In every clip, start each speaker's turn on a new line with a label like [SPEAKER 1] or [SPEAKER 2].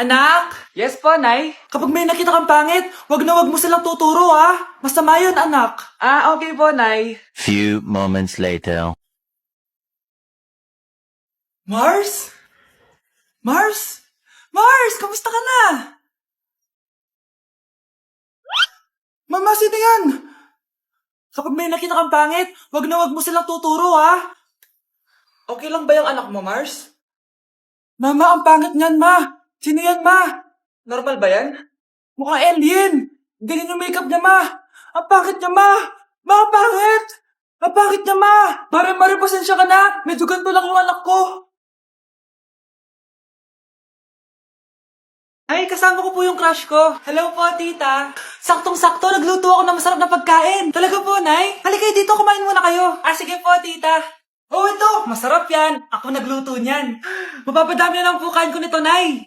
[SPEAKER 1] Anak?
[SPEAKER 2] Yes po, Nay.
[SPEAKER 1] Kapag may nakita kang pangit, wag na wag mo silang tuturo ha. Masama yun, anak.
[SPEAKER 2] Okay po, Nay.
[SPEAKER 3] Few moments later.
[SPEAKER 1] Mars? Mars? Mars, kamusta ka na? Mama, sino yan? Kapag may nakita kang pangit, wag na wag mo silang tuturo ha. Okay lang ba yung anak mo, Mars? Mama, ang pangit niyan, ma. Sino yan, ma?
[SPEAKER 2] Normal ba yan?
[SPEAKER 1] Mukhang alien. Ganyan yung makeup niya, ma. Ang pangit niya, ma. Ma, ang pangit. Ang pangit niya, ma. Mare, pasensya ka na. Medyo ganito lang yung anak ko. Ay, kasama ko po yung crush ko. Hello po, tita. Saktong-sakto, nagluto ako ng masarap na pagkain. Talaga po, nay? Halika dito, kumain muna kayo. Sige po, tita. Oh, ito, masarap yan. Ako nagluto niyan. Mapapadami na lang po kain ko nito, nay.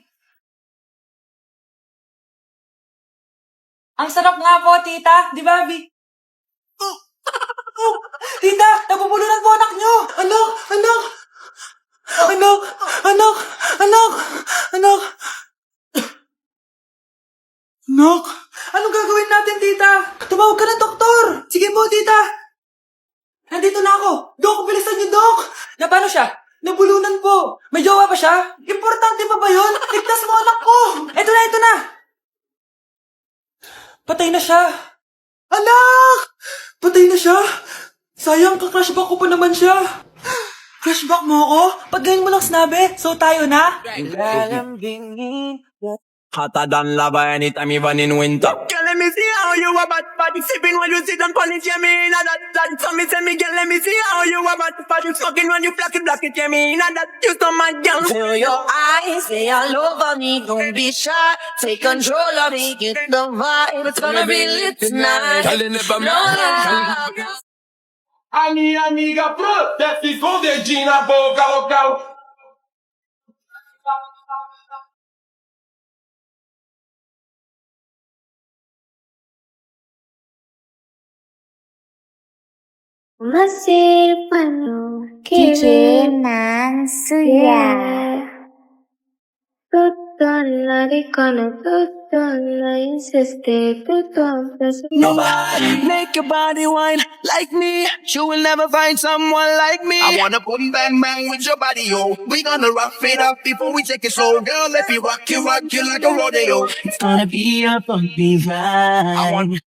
[SPEAKER 1] Ang sarap nga po, tita. Di ba, Bi? Tita, nabubulunan po anak nyo. Anak. Anak, anong gagawin natin, tita? Tumawag ka ng doktor. Sige po, tita. Nandito na ako. Dok, bilisan niyo, Dok. Na paano siya? Nabulunan po. May jowa pa siya? Importante pa ba yun? Ligtas mo anak ko. Ito na. Patay na siya. Anak! Patay na siya. Sayang, kakrashback ko pa naman siya. Crashback mo ako? Pag ganyan mo lang sinabi, so tayo na?
[SPEAKER 4] Hotter than lava anytime, even in winter. Girl, let me see how you a bad sipping when you sit and punish yeah, me in that. So me say me, girl, let me see how you a bad smoking when you block it, yeah, me in that. You so mad, girl.
[SPEAKER 5] Feel your eyes, they all over me. Don't be shy, take control of me. Get the vibe, it's gonna be lit tonight. No lie.
[SPEAKER 6] A minha amiga desce com o dedinho na boca, local.
[SPEAKER 7] Masih penuh keinginan Tutun lari kono tutun la insiste tutun
[SPEAKER 4] Nobody make your body wine like me. You will never find someone like me. I wanna boom bang bang with your body, yo. We gonna rock it up before we take it slow, girl. Let me rock you like a rodeo. It's gonna be a bumpy ride.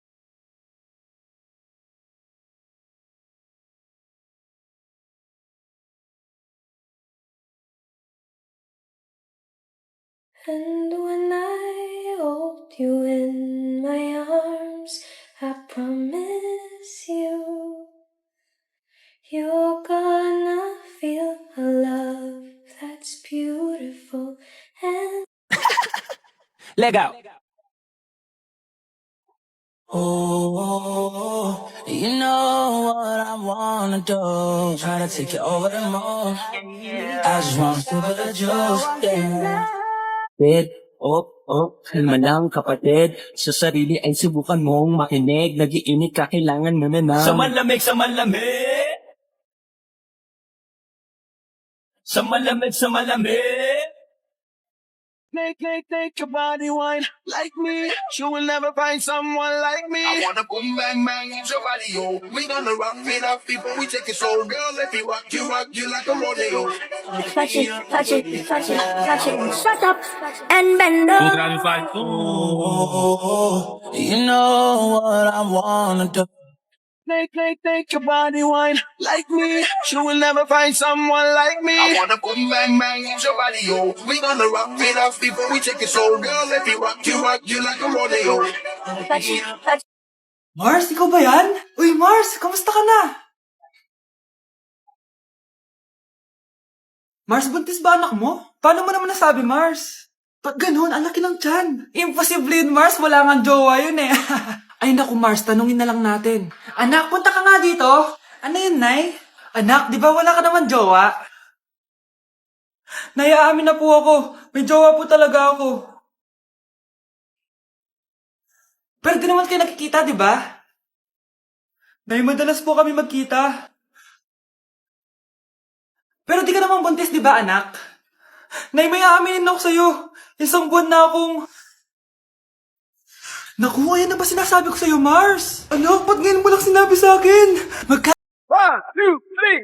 [SPEAKER 7] And when I hold you in my arms, I promise you're gonna feel a love that's beautiful and
[SPEAKER 4] Leg out.
[SPEAKER 5] Oh, you know what I wanna do. Try to take you over the moon. I just wanna feel the juice, yeah.
[SPEAKER 4] Kalma lang kapatid. Sa sarili ay subukan mong makinig. Nag-iinit ka, kailangan mo na ng Sa malamig. Sa malamig. Make your body wine like me. You will never find someone like me. I wanna boom bang bang with your body, yo. We gonna rock it up before we take it slow, girl. Let me rock you like a rodeo.
[SPEAKER 7] touch it, shut up and bend over.
[SPEAKER 5] You know what I wanna do.
[SPEAKER 4] Make your body wine like me. You will never find someone like me. I wanna boom bang bang with your body, yo. We gonna rock it up before we take it slow, girl. Let me rock you like a rodeo.
[SPEAKER 1] Mars, ikaw ba yan? Uy, Mars, kamusta ka na? Mars, buntis ba anak mo? Paano mo naman nasabi, Mars? Ba't ganun? Ang laki ng tiyan. Imposible yun, Mars. Wala nga jowa yun eh. Ay naku, Mars, tanungin na lang natin. Anak, punta ka nga dito. Ano yun, Nay? Anak, di ba wala ka naman jowa? Nay, aamin na po ako. May jowa po talaga ako. Pero di naman kayo nakikita, di ba? Nay, madalas po kami magkita. Pero di ka naman buntis, di ba, anak? Nay, may aaminin ako sa'yo. Isang buwan na akong... Naku, ayan na ba sinasabi ko sa'yo, Mars? Ano? Ba't ngayon mo lang sinabi sa akin?
[SPEAKER 6] One, two, three,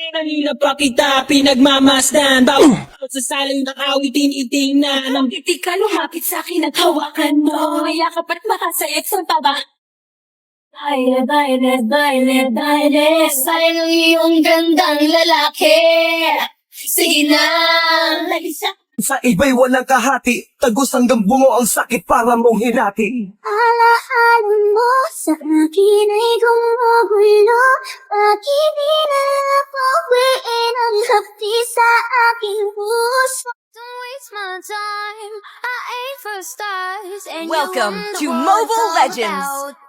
[SPEAKER 8] Kanina pa kita pinagmamasdan Bawat sa salang nakawitin itingnan Ang
[SPEAKER 7] Di ka lumapit sa akin at hawakan mo. Mayakap at makasayat sa taba. Baile, baile, baile, baile. Sayang ang iyong gandang lalaki. Sige na. Lalisa.
[SPEAKER 8] Sa iba'y walang kahati Tagos hanggang bungo ang sakit para mong hinati
[SPEAKER 7] Alaala mo sa akin ay gumugulo. Bakit di na napawiin ang hapdi sa aking puso? Don't waste my time. I aim for stars. And
[SPEAKER 5] Welcome
[SPEAKER 7] you
[SPEAKER 5] to
[SPEAKER 7] wonder
[SPEAKER 5] Mobile
[SPEAKER 7] what it's
[SPEAKER 5] Legends.
[SPEAKER 7] all about.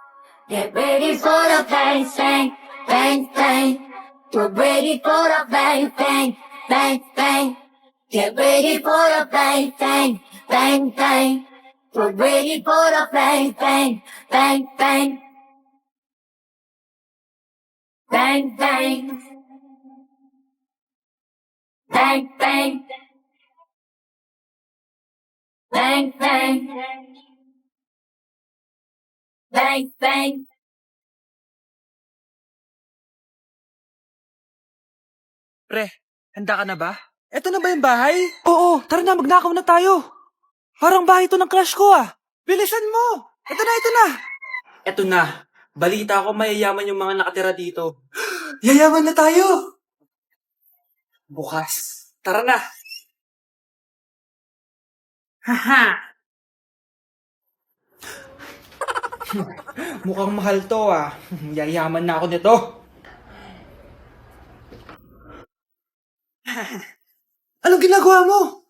[SPEAKER 7] Get ready for the bang, bang, bang, bang. Get ready for the bang, bang, bang, bang. Get ready for the bang, bang, bang, bang. Get ready for the bang, bang, bang, bang. Bang, bang. Bang, bang. Bang, bang. Bang, bang.
[SPEAKER 1] Pre, handa ka na ba? Eto na ba yung bahay? Oo, tara na, magnakaw na tayo. Parang bahay to ng crush ko ah. Bilisan mo! Ito na, ito na! Eto na. Balita ko mayayaman yung mga nakatira dito. Yayaman na tayo! Bukas. Tara na! Haha! Mukhang mahal to ah. Yayaman na ako nito. Anong ginagawa mo?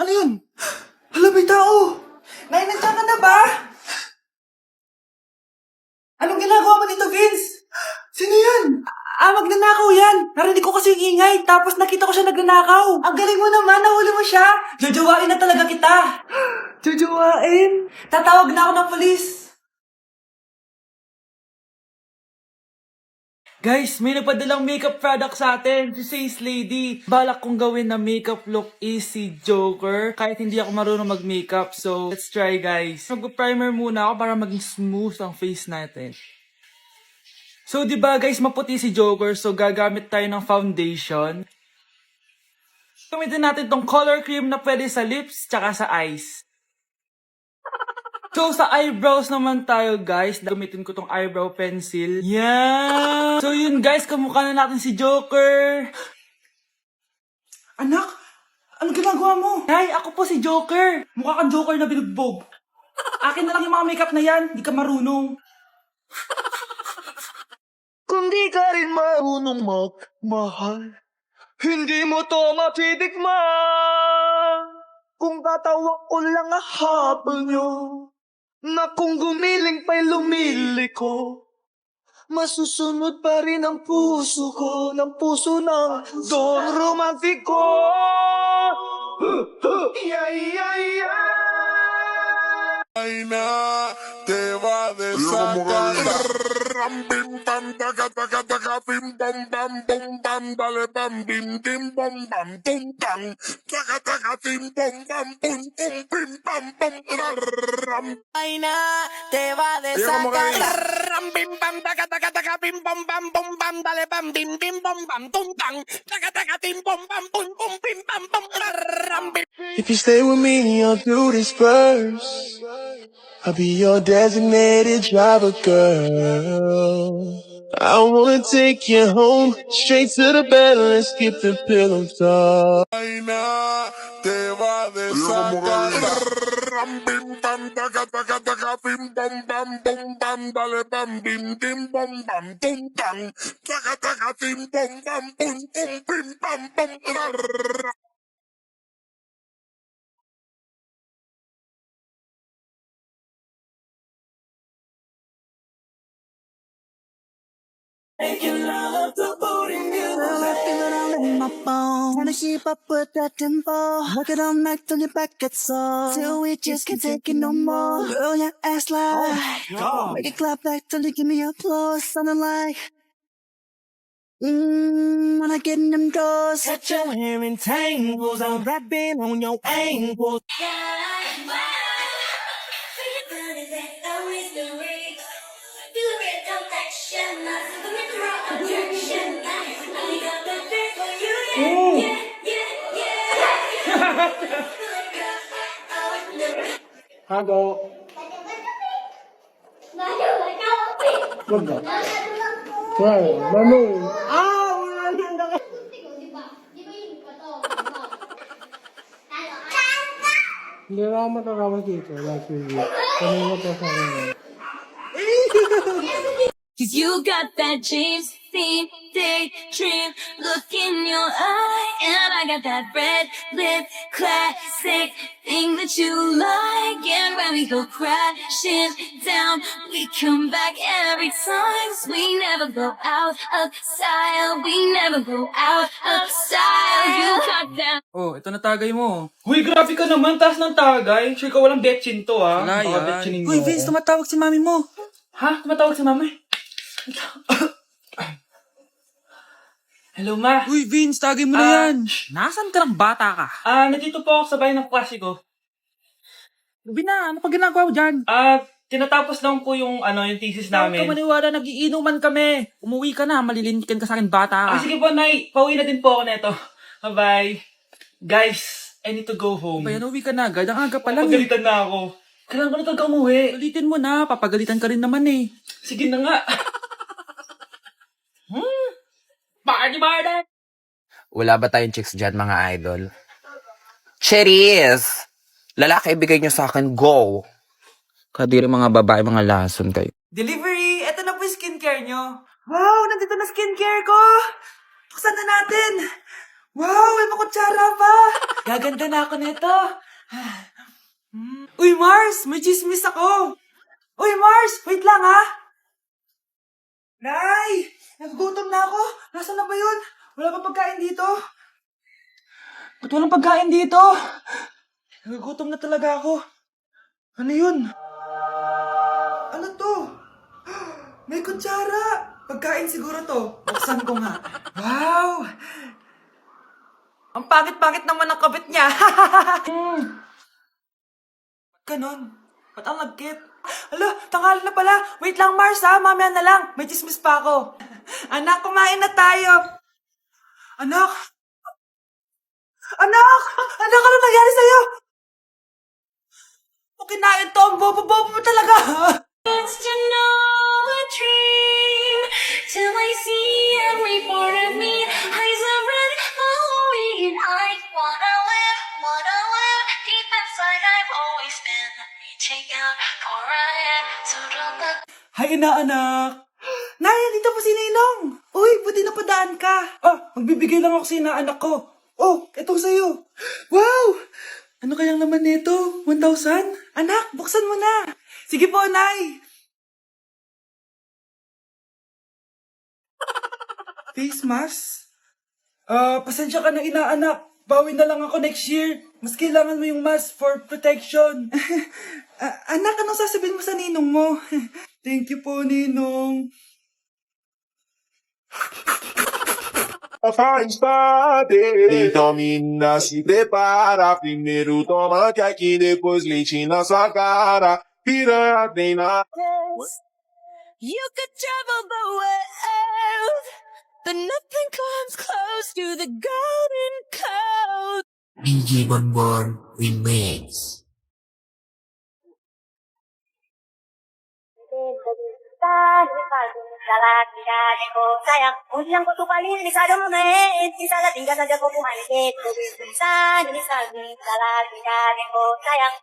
[SPEAKER 1] Ano yun? Hala, may tao! Nay, nandiyan ka na ba? Anong ginagawa mo dito, Vince? Sino yun? Magnanakaw yan. Narinig ko kasi yung ingay, tapos nakita ko siya nagnanakaw. Ang galing mo naman, nahuli mo siya. Jojowain na talaga kita. Jojowain? Tatawag na ako ng polis. Guys, may nagpadalang makeup product sa atin. Si Says Lady. Balak kong gawin na makeup look is si Joker. Kahit hindi ako marunong mag-makeup. So, let's try guys. Mag-primer muna ako para maging smooth ang face natin. So, diba guys, maputi si Joker. So, gagamit tayo ng foundation. Gamitin natin tong color cream na pwede sa lips tsaka sa eyes. So, sa eyebrows naman tayo, guys. Gamitin ko tong eyebrow pencil. Yan! So, yun, guys. Kamukha na natin si Joker. Anak, anong ginagawa mo? Nay, ako po si Joker. Mukha kang Joker na binugbog. Akin na lang yung mga makeup na yan. Di ka marunong.
[SPEAKER 8] Kung di ka rin marunong magmahal Hindi mo to matitikman Kung tatawa ko lang habang nyo Na kung gumiling pa'y lumiliko Masusunod pa rin ang puso ko Ng puso ng Don Romantiko Yeah, yeah, yeah
[SPEAKER 6] Ay na, te va a desatar. Ram, bim, bam, taca, taca, taca, bim, bam, bam, bum, bam, dale, bam, bim, bim, bam, bam, tum, bam. Taca, taca, bim, bam, bam, bum, bum, bim, bam, bam, ram.
[SPEAKER 5] Ay na, te va a
[SPEAKER 6] desatar.
[SPEAKER 5] Ram, bim, bam, taca, taca, taca, bim, bam, bam, bum, bam, dale, bam, bim, bim, bam, bam, tum, bam. Taca, taca, bim, bam, bam, bum, bum, bim, bam, bam, ram, bim.
[SPEAKER 4] If you stay with me, I'll do this first. I'll be your designated driver, girl. I wanna take you home, straight to the bed, let's skip the pillow talk.
[SPEAKER 6] Ay na, te va a desatar. Ram, bim, bam, taca, taca, taca, bim, bam, bam, bum, bam, dale, bam, bim, bim, bam, bam, tum, bam. Taca, taca, bim, bam, bam, bum, bum, bim, bam, bam, ram.
[SPEAKER 4] Making love to boring music. I feel it all in my bones. Trying to keep up with that tempo. Work it all night till your back gets sore. Till we just can't take it no more. Girl, your ass like. Make it clap back till you give me applause. Sounding like. When I get in them doors. Set your hair in tangles. I'm rapping on your ankles.
[SPEAKER 7] Cause you got that James Dean daydream look in your eye, and I got that red lip classic thing that you like. And when we go crashing down, we come back every time. 'Cause we never go out of style. We never go out of style. You got that.
[SPEAKER 2] Oh, ito na tagay mo. Huy, grabe ka naman. Taas ng tagay. Sure ka walang betchin to, ha?
[SPEAKER 1] Wala
[SPEAKER 2] Baka
[SPEAKER 1] yan.
[SPEAKER 2] betchinin
[SPEAKER 1] Uy,
[SPEAKER 2] mo
[SPEAKER 1] Vince,
[SPEAKER 2] ako.
[SPEAKER 1] tumatawag si mami mo.
[SPEAKER 2] Ha? Tumatawag si mami? Hello, ma.
[SPEAKER 1] Uy, Vince, tagay mo na yan. Nasaan ka ng bata ka?
[SPEAKER 2] Nandito po ako sa bahay ng klase ko.
[SPEAKER 1] Gabi na, ano pa ginagawa mo dyan?
[SPEAKER 2] Tinatapos lang po yung, yung thesis
[SPEAKER 1] Huwag
[SPEAKER 2] namin.
[SPEAKER 1] ka maniwala, nagiinuman kami. Umuwi ka na, malilintikan ka sa akin bata ka.
[SPEAKER 2] Sige po, Nay. Pauwi na din po ako neto. Bye-bye. Guys, I need to go home.
[SPEAKER 1] Bayan, uwi ka na agad. Ang aga pa lang eh.
[SPEAKER 2] Pagalitan na ako. Kailangan ko na talaga umuwi.
[SPEAKER 1] Ulitin mo na, papagalitan ka rin naman eh.
[SPEAKER 2] Sige na nga. Party!
[SPEAKER 9] Wala ba tayong chicks dyan, mga idol? Cherries! Lalaki, ibigay nyo sa akin, go! Kadiri mga babae, mga lason kayo.
[SPEAKER 1] Delivery! Eto na po yung skincare nyo. Wow, nandito na skincare ko! Buksan na natin! Wow, may makutsara pa! Gaganda na ako nito. Uy, Mars! May chismis ako! Uy, Mars! Wait lang, ha? Nay! Nagugutom na ako! Nasaan na ba yun? Wala pa pagkain dito? Ba't walang pagkain dito? Nagugutom na talaga ako. Ano yun? Ano to? May kutsara! Pagkain siguro to. Buksan ko nga. Wow! Ang pangit-pangit naman ang kabit niya. Ganon. Ba't ang lagkit? Hala, tanghali na pala. Wait lang, Mars, ha? Mamaya na lang. May chismis pa ako. Anak, kumain na tayo. Anak? Anak! Anak, ano nangyari sa'yo? Kung kinain to, ang bobo-bobo mo talaga.
[SPEAKER 7] It's to know a dream till I see every part of me. Eyes are red, glowing, and I wanna live deep inside. I've always been reaching out for a hand, so don't look.
[SPEAKER 1] Hay, inaanak. Nay, dito po si Ninong. Uy, buti napadaan ka. Magbibigay lang ako sa inaanak ko. Oh, ito sa'yo. Wow! Ano kayang laman nito? 1,000? Anak, buksan mo na. Sige po, Nay. Face mask? Pasensya ka na, inaanak. Bawi na lang ako next year. Mas kailangan mo yung mask for protection. Anak, anong sasabihin mo sa ninong mo? Thank you po, Ninong.
[SPEAKER 6] Faz parte. Então, menina, se prepara. Primeiro toma que aqui, depois leite na sua cara. Piranha tem na.
[SPEAKER 5] You could travel the world, but nothing comes close to the golden code.
[SPEAKER 4] BG Bonbon Remix.
[SPEAKER 7] Sayang, unang ko tukalin, lisado mo men. Isa na tinggal na ko pumalit. Bisa, lisado, sayang.